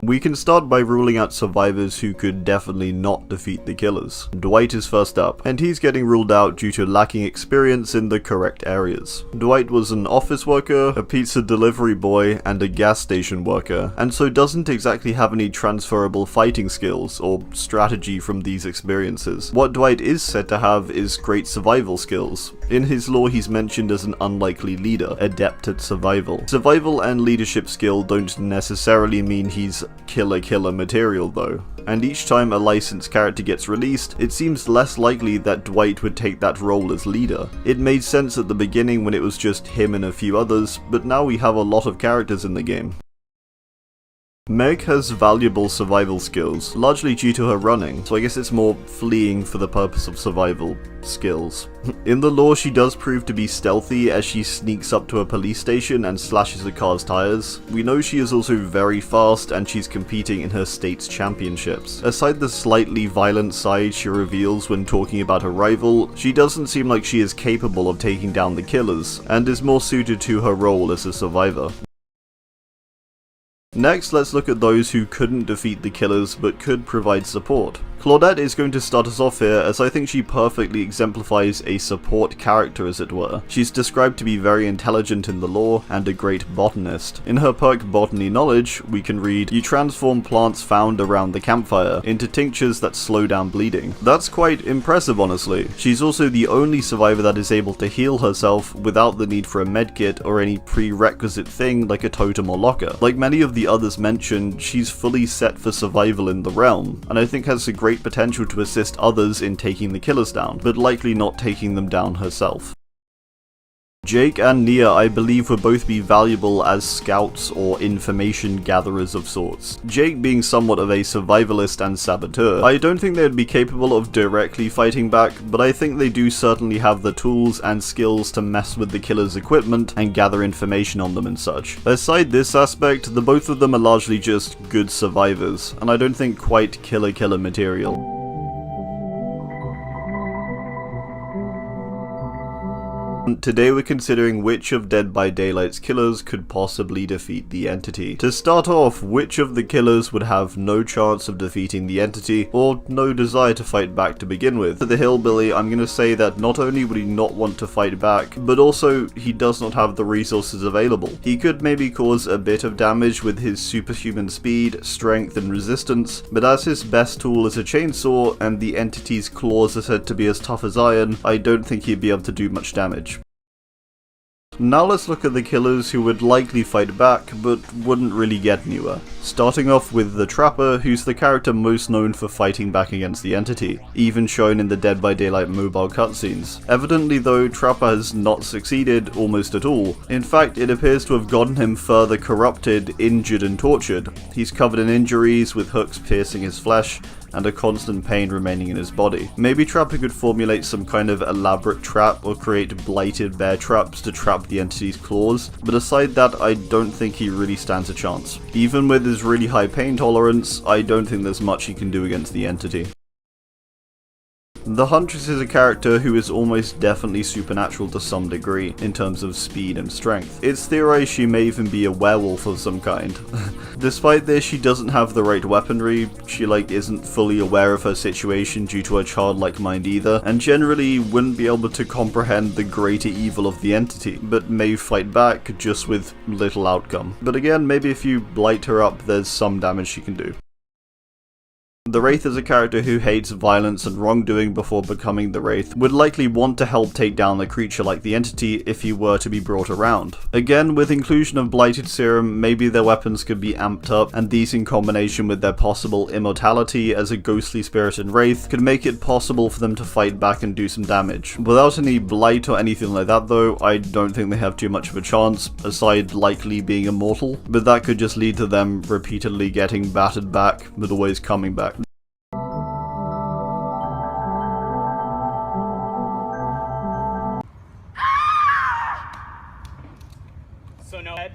We can start by ruling out survivors who could definitely not defeat the killers. Dwight is first up, and he's getting ruled out due to lacking experience in the correct areas. Dwight was an office worker, a pizza delivery boy, and a gas station worker, and so doesn't exactly have any transferable fighting skills or strategy from these experiences. What Dwight is said to have is great survival skills. In his lore, he's mentioned as an unlikely leader, adept at survival. Survival and leadership skill don't necessarily mean he's killer material though, and each time a licensed character gets released, it seems less likely that Dwight would take that role as leader. It made sense at the beginning when it was just him and a few others, but now we have a lot of characters in the game. Meg has valuable survival skills, largely due to her running, so I guess it's more fleeing for the purpose of survival skills. In the lore, she does prove to be stealthy as she sneaks up to a police station and slashes a car's tires. We know she is also very fast and she's competing in her state's championships. Aside the slightly violent side she reveals when talking about her rival, she doesn't seem like she is capable of taking down the killers, and is more suited to her role as a survivor. Next, let's look at those who couldn't defeat the killers but could provide support. Claudette is going to start us off here, as I think she perfectly exemplifies a support character, as it were. She's described to be very intelligent in the lore and a great botanist. In her perk Botany Knowledge, we can read, "You transform plants found around the campfire into tinctures that slow down bleeding." That's quite impressive, honestly. She's also the only survivor that is able to heal herself without the need for a medkit or any prerequisite thing like a totem or locker. Like many of the others mentioned, she's fully set for survival in the realm, and I think has a great potential to assist others in taking the killers down, but likely not taking them down herself. Jake and Nia, I believe, would both be valuable as scouts or information gatherers of sorts. Jake being somewhat of a survivalist and saboteur, I don't think they'd be capable of directly fighting back, but I think they do certainly have the tools and skills to mess with the killer's equipment and gather information on them and such. Aside this aspect, the both of them are largely just good survivors, and I don't think quite killer material. Today we're considering which of Dead by Daylight's killers could possibly defeat the entity. To start off, which of the killers would have no chance of defeating the entity, or no desire to fight back to begin with? For the hillbilly, I'm going to say that not only would he not want to fight back, but also he does not have the resources available. He could maybe cause a bit of damage with his superhuman speed, strength, and resistance, but as his best tool is a chainsaw, and the entity's claws are said to be as tough as iron, I don't think he'd be able to do much damage. Now let's look at the killers who would likely fight back, but wouldn't really get anywhere. Starting off with the Trapper, who's the character most known for fighting back against the entity, even shown in the Dead by Daylight mobile cutscenes. Evidently though, Trapper has not succeeded almost at all. In fact, it appears to have gotten him further corrupted, injured, and tortured. He's covered in injuries, with hooks piercing his flesh, and a constant pain remaining in his body. Maybe Trapper could formulate some kind of elaborate trap or create blighted bear traps to trap the entity's claws, but aside that, I don't think he really stands a chance. Even with his really high pain tolerance, I don't think there's much he can do against the entity. The Huntress is a character who is almost definitely supernatural to some degree, in terms of speed and strength. It's theorized she may even be a werewolf of some kind. Despite this, she doesn't have the right weaponry, she isn't fully aware of her situation due to her childlike mind either, and generally wouldn't be able to comprehend the greater evil of the entity, but may fight back just with little outcome. But again, maybe if you blight her up, there's some damage she can do. The Wraith is a character who hates violence and wrongdoing before becoming the Wraith, would likely want to help take down a creature like the entity if he were to be brought around. Again, with inclusion of Blighted Serum, maybe their weapons could be amped up, and these in combination with their possible immortality as a ghostly spirit and Wraith could make it possible for them to fight back and do some damage. Without any blight or anything like that though, I don't think they have too much of a chance, aside likely being immortal, but that could just lead to them repeatedly getting battered back, but always coming back. So no head.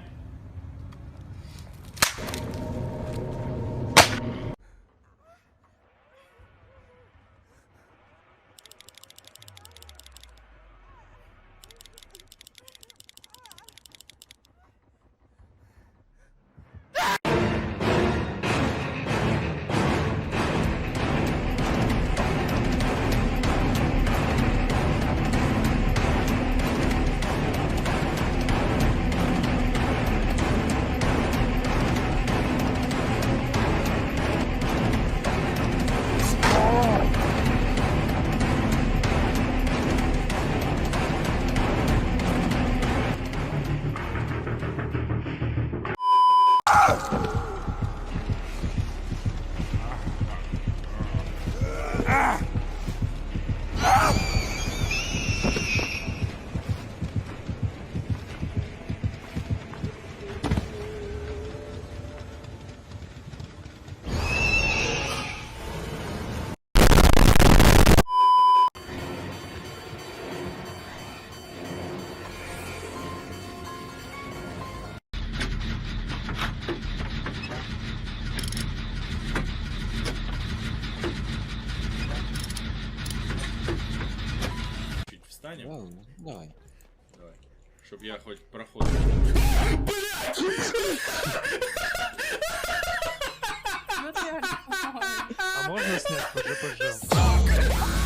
Давай. Давай. Щоб я хоч проходив. Ну, реально, А можно снять ПЖ?